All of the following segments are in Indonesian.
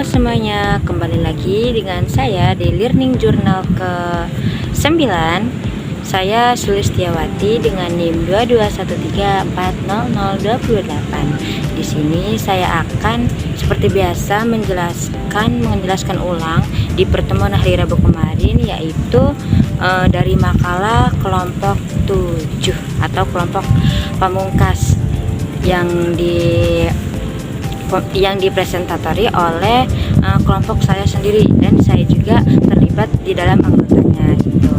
semuanya, kembali lagi dengan saya di Learning Journal ke-9. Saya Sulistiawati dengan NIM 221340028. Di sini saya akan seperti biasa menjelaskan ulang di pertemuan hari Rabu kemarin, yaitu dari makalah kelompok 7 atau kelompok pamungkas yang dipresentatori oleh kelompok saya sendiri, dan saya juga terlibat di dalam anggotanya gitu.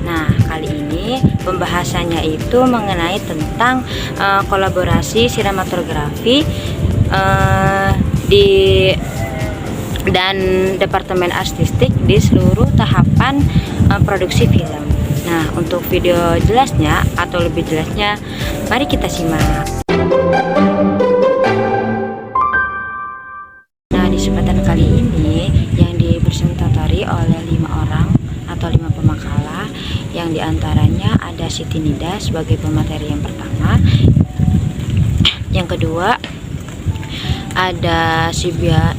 Nah, kali ini pembahasannya itu mengenai tentang kolaborasi sinematografi dan Departemen Artistik di seluruh tahapan produksi film. Nah, untuk video jelasnya atau lebih jelasnya, mari kita simak. Di kesempatan kali ini yang dipresentatori oleh 5 orang atau 5 pemakalah, yang diantaranya ada Siti Nida sebagai pemateri yang pertama, yang kedua ada Bian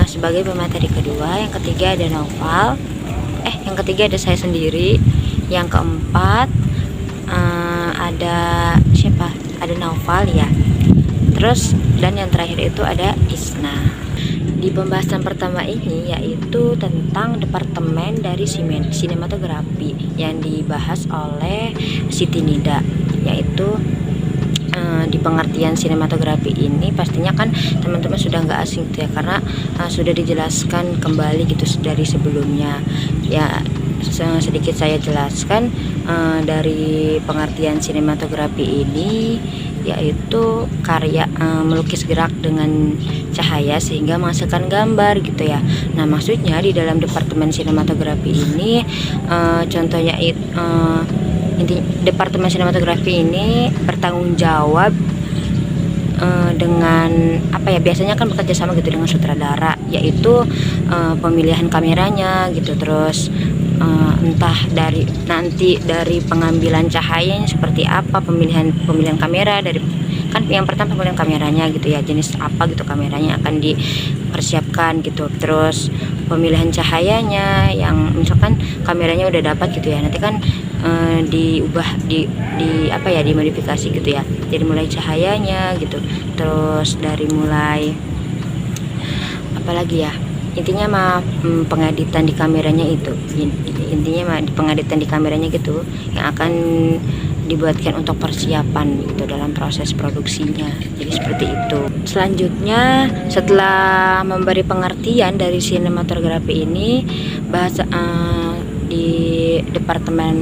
sebagai pemateri kedua, yang ketiga ada Naufal, yang ketiga ada saya sendiri, yang keempat ada siapa? Ada Naufal ya. Terus dan yang terakhir itu ada Isna. Di pembahasan pertama ini yaitu tentang departemen dari sinematografi yang dibahas oleh Siti Nida, yaitu di pengertian sinematografi ini pastinya kan teman-teman sudah nggak asing gitu ya, karena sudah dijelaskan kembali gitu dari sebelumnya ya. Sedikit saya jelaskan dari pengertian sinematografi ini, yaitu karya melukis gerak dengan cahaya sehingga menghasilkan gambar gitu ya. Nah, maksudnya di dalam departemen sinematografi ini contohnya departemen sinematografi ini bertanggung jawab dengan biasanya kan bekerja sama gitu dengan sutradara, yaitu pemilihan kameranya gitu, terus entah dari pengambilan cahayanya seperti apa, pemilihan kamera dari kan yang pertama pemilihan kameranya gitu ya, jenis apa gitu kameranya akan dipersiapkan gitu, terus pemilihan cahayanya yang misalkan kameranya udah dapat gitu ya, nanti kan dimodifikasi gitu ya, jadi mulai cahayanya gitu, terus dari mulai apalagi ya, intinya pengeditan di kameranya itu, pengeditan di kameranya gitu yang akan dibuatkan untuk persiapan gitu dalam proses produksinya. Jadi seperti itu. Selanjutnya, setelah memberi pengertian dari sinematografi ini, bahasa di departemen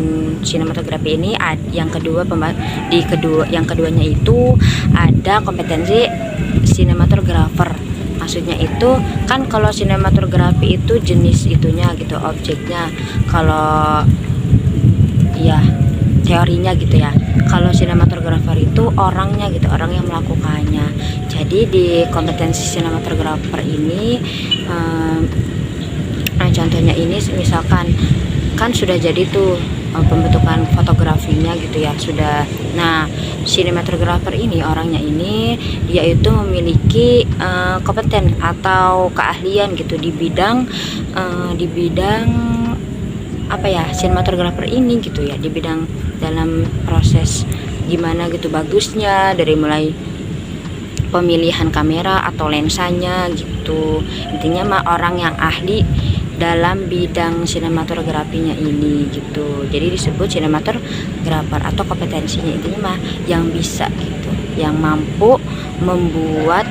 sinematografi ini yang keduanya itu ada kompetensi sinematografer. Maksudnya itu kan kalau sinematografi itu jenis itunya gitu, objeknya, kalau ya teorinya gitu ya. Kalau sinematografer itu orangnya gitu, orang yang melakukannya. Jadi di kompetensi sinematografer ini contohnya ini misalkan kan sudah jadi tuh pembentukan fotografinya gitu ya, sudah. Nah, sinematografer ini orangnya ini yaitu memiliki kompeten atau keahlian gitu di bidang sinematografer ini gitu ya, di bidang dalam proses gimana gitu bagusnya, dari mulai pemilihan kamera atau lensanya gitu. Intinya orang yang ahli dalam bidang sinematografinya ini gitu. Jadi disebut sinematografer atau kompetensinya intinya yang bisa gitu, yang mampu membuat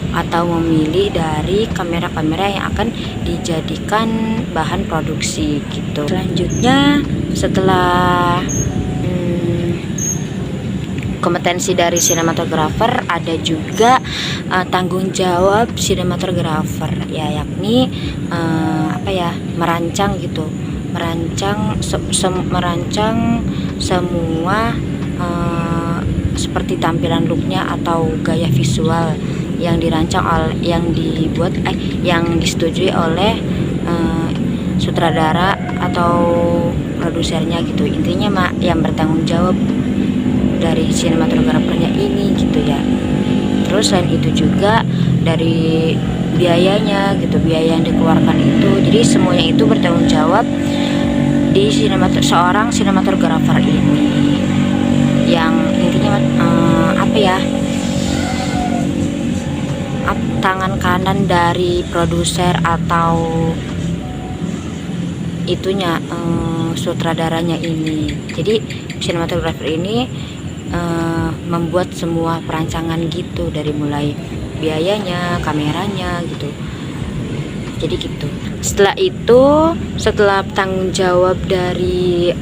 atau memilih dari kamera-kamera yang akan dijadikan bahan produksi gitu. Selanjutnya, setelah kompetensi dari sinematografer, ada juga tanggung jawab sinematografer ya, yakni merancang gitu, merancang semua seperti tampilan looknya atau gaya visual yang dirancang yang disetujui oleh sutradara atau produsernya gitu. Intinya yang bertanggung jawab dari sinematografernya ini gitu ya. Terus selain itu juga dari biayanya gitu, biaya yang dikeluarkan itu. Jadi semuanya itu bertanggung jawab di seorang sinematografer ini, yang intinya apa ya, tangan kanan dari produser atau itunya sutradaranya ini. Jadi sinematografer ini membuat semua perancangan gitu, dari mulai biayanya, kameranya gitu. Jadi gitu. Setelah itu, setelah tanggung jawab dari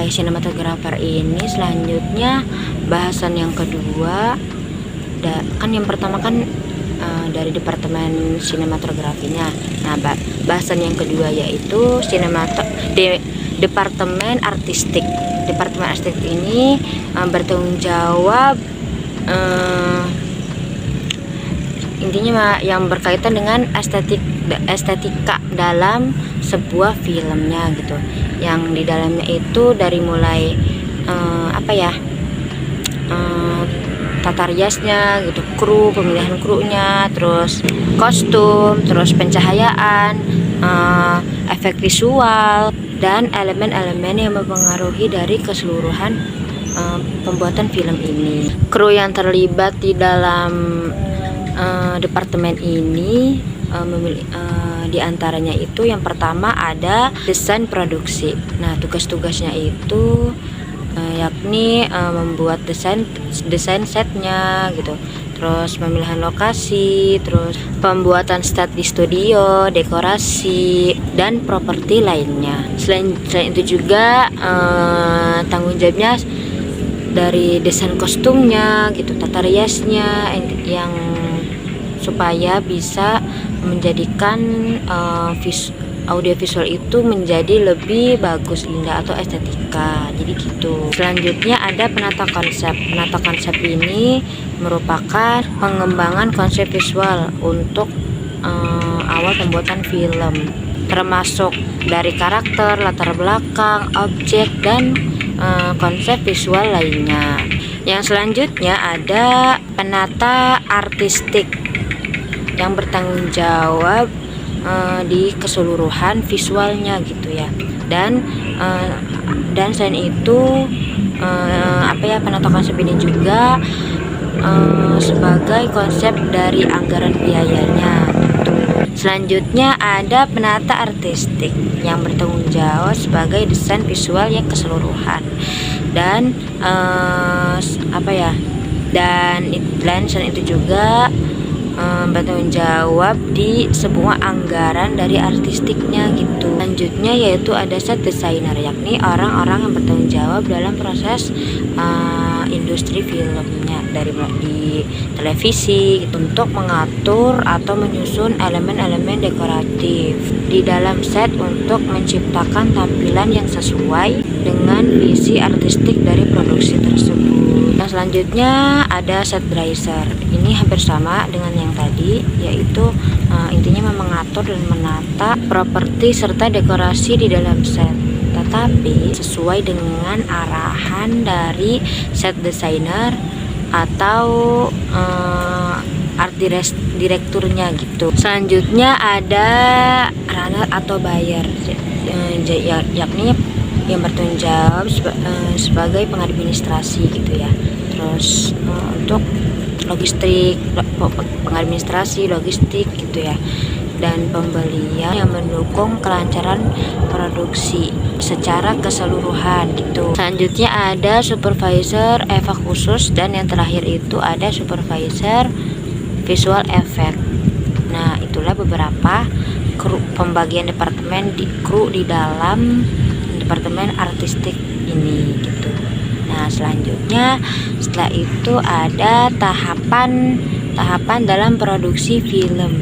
sinematografer ini, selanjutnya bahasan yang kedua, kan yang pertama kan dari departemen sinematografinya. Nah, bahasan yang kedua yaitu departemen artistik. Departemen artistik ini bertanggung jawab intinya yang berkaitan dengan estetika dalam sebuah filmnya gitu. Yang di dalamnya itu dari mulai tata riasnya gitu, pemilihan krunya, terus kostum, terus pencahayaan, efek visual, dan elemen-elemen yang mempengaruhi dari keseluruhan pembuatan film ini. Kru yang terlibat di dalam departemen ini di antaranya itu yang pertama ada desain produksi. Nah, tugas-tugasnya itu yakni membuat desain setnya gitu, terus pemilihan lokasi, terus pembuatan set di studio, dekorasi, dan properti lainnya. Selain itu juga tanggung jawabnya dari desain kostumnya gitu, tata riasnya, yang supaya bisa menjadikan audiovisual itu menjadi lebih bagus, indah, atau estetika. Jadi gitu. Selanjutnya ada penata konsep. Penata konsep ini merupakan pengembangan konsep visual untuk awal pembuatan film, termasuk dari karakter, latar belakang, objek, dan konsep visual lainnya. Yang selanjutnya ada penata artistik yang bertanggung jawab di keseluruhan visualnya gitu ya. Dan selain itu penata konsep ini juga sebagai konsep dari anggaran biayanya gitu. Selanjutnya ada penata artistik yang bertanggung jawab sebagai desain visual yang keseluruhan, dan selain itu juga bertanggung jawab di semua anggaran dari artistiknya gitu. Selanjutnya yaitu ada set designer, yakni orang-orang yang bertanggung jawab dalam proses industri filmnya, di televisi gitu, untuk mengatur atau menyusun elemen-elemen dekoratif di dalam set untuk menciptakan tampilan yang sesuai dengan visi artistik dari produksi tersebut. Yang selanjutnya ada set dresser. Ini hampir sama dengan yang tadi, yaitu intinya mengatur dan menata properti serta dekorasi di dalam set, tetapi sesuai dengan arahan dari set designer atau art direkturnya gitu. Selanjutnya ada runner atau buyer, yakni yang bertanggung jawab sebagai pengadministrasi gitu ya. Terus untuk logistik, pengadministrasi logistik gitu ya, dan pembelian yang mendukung kelancaran produksi secara keseluruhan gitu. Selanjutnya ada supervisor efek khusus, dan yang terakhir itu ada supervisor visual effect. Nah, itulah beberapa pembagian departemen kru di dalam departemen artistik ini gitu. Nah, selanjutnya setelah itu ada tahapan dalam produksi film.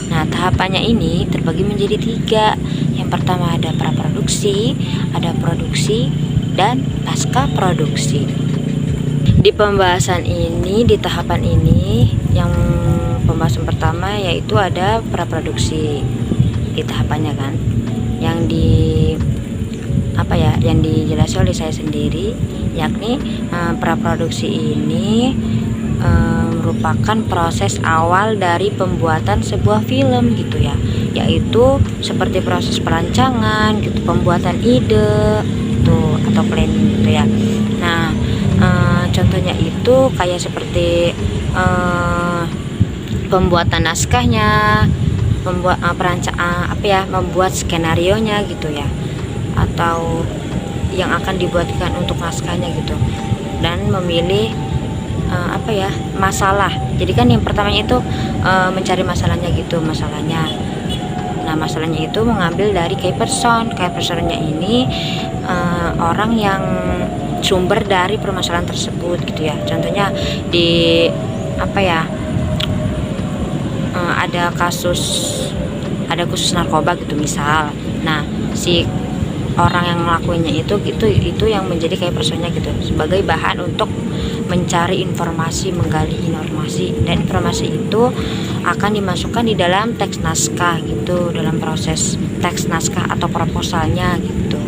Nah, tahapannya ini terbagi menjadi 3. Yang pertama ada praproduksi, ada produksi, dan pasca produksi. Di pembahasan ini, di tahapan ini, yang pembahasan pertama yaitu ada praproduksi di tahapannya kan, yang dijelaskan oleh saya sendiri, yakni praproduksi ini merupakan proses awal dari pembuatan sebuah film gitu ya, yaitu seperti proses perancangan gitu, pembuatan ide gitu atau planning gitu ya. Nah, contohnya itu kayak seperti pembuatan naskahnya, membuat skenarionya gitu ya, atau yang akan dibuatkan untuk naskahnya gitu, dan memilih masalah. Jadi kan yang pertamanya itu mencari masalahnya gitu, masalahnya. Nah, masalahnya itu mengambil dari key personnya ini orang yang sumber dari permasalahan tersebut gitu ya. Contohnya di ada kasus narkoba gitu misal. Nah, si orang yang melakukannya itu yang menjadi kayak personnya gitu, sebagai bahan untuk mencari informasi, menggali informasi, dan informasi itu akan dimasukkan di dalam teks naskah gitu, dalam proses teks naskah atau proposalnya gitu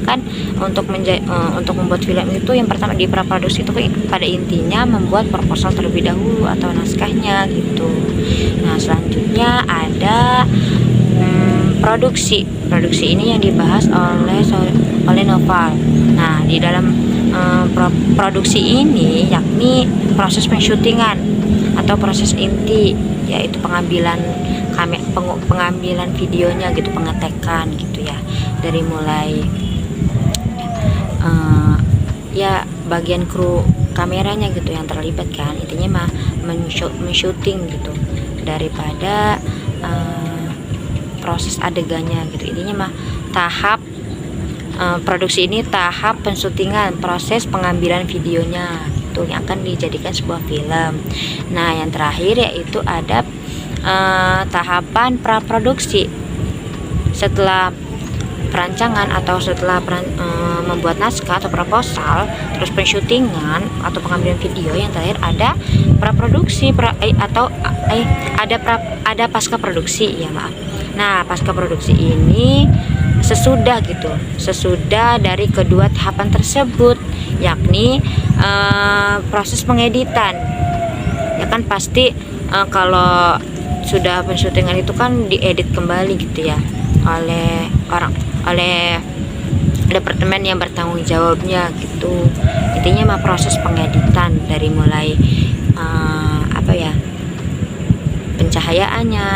kan. Untuk membuat film itu yang pertama di praproduksi itu pada intinya membuat proposal terlebih dahulu atau naskahnya gitu. Nah, selanjutnya ada produksi ini yang dibahas oleh Noval. Nah, di dalam produksi ini yakni proses pensyutingan atau proses inti, yaitu pengambilan videonya gitu, pengetekan gitu ya, dari mulai bagian kru kameranya gitu yang terlibat kan, intinya mah mensyuting gitu, daripada proses adegannya gitu. Intinya mah tahap produksi ini tahap pensyutingan, proses pengambilan videonya itu yang akan dijadikan sebuah film. Nah, yang terakhir yaitu ada tahapan praproduksi. Setelah perancangan atau setelah membuat naskah atau proposal, terus pensyutingan atau pengambilan video, yang terakhir ada praproduksi ada pasca produksi ya, maaf. Nah, pasca produksi ini sesudah dari kedua tahapan tersebut, yakni proses pengeditan ya kan. Pasti kalau sudah pensyutingan itu kan diedit kembali gitu ya oleh departemen yang bertanggung jawabnya gitu. Intinya mah proses pengeditan dari mulai pencahayaannya,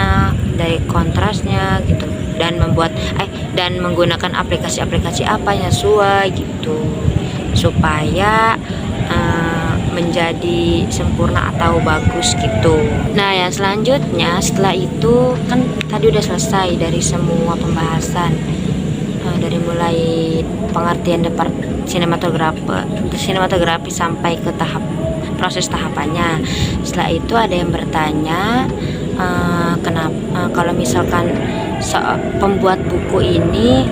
dari kontrasnya gitu, dan menggunakan aplikasi apa yang sesuai gitu, supaya menjadi sempurna atau bagus gitu. Nah, yang selanjutnya setelah itu kan tadi udah selesai dari semua pembahasan, dari mulai pengertian sinematografi sampai ke tahap proses tahapannya. Setelah itu ada yang bertanya, kenapa kalau misalkan pembuat buku ini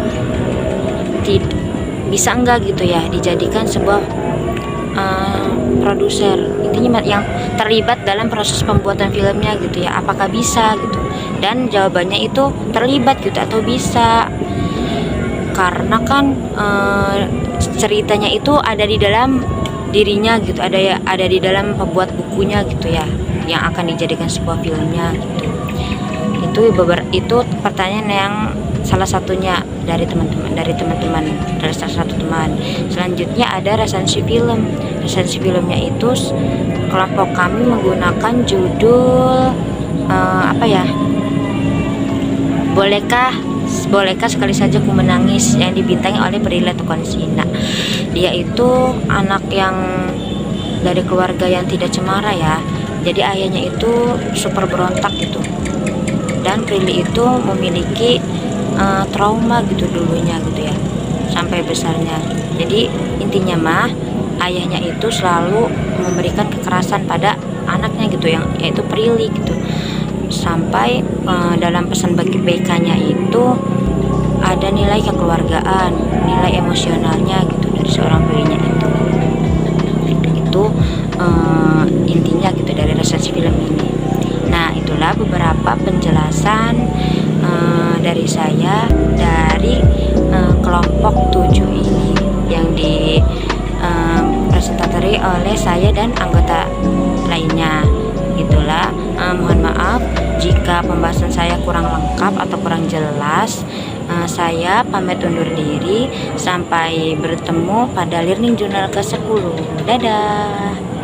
bisa enggak gitu ya dijadikan sebuah produser, intinya yang terlibat dalam proses pembuatan filmnya gitu ya, apakah bisa gitu. Dan jawabannya itu terlibat gitu atau bisa, karena kan ceritanya itu ada di dalam dirinya gitu, ada di dalam pembuat bukunya gitu ya, yang akan dijadikan sebuah filmnya gitu. Itu pertanyaan yang salah satunya dari salah satu teman. Selanjutnya ada resensi film. Resensi filmnya itu kelompok kami menggunakan judul Bolehkah Sekali Saja Ku Menangis, yang dibintangi oleh Prilly Latuconsina. Dia itu anak yang dari keluarga yang tidak cemara ya. Jadi ayahnya itu super berontak gitu. Dan Prilly itu memiliki trauma gitu dulunya gitu ya, sampai besarnya. Jadi intinya mah ayahnya itu selalu memberikan kekerasan pada anaknya gitu, yaitu Prilly gitu. Sampai dalam pesan bagi BK-nya itu ada nilai kekeluargaan, nilai emosionalnya gitu dari seorang Prilly-nya itu intinya gitu dari resensi film ini. Nah, itulah beberapa penjelasan dari saya dari kelompok 7 ini yang dipresentasi oleh saya dan anggota lainnya. Mohon maaf jika pembahasan saya kurang lengkap atau kurang jelas. Saya pamit undur diri. Sampai bertemu pada Learning Journal ke-10. Dadah.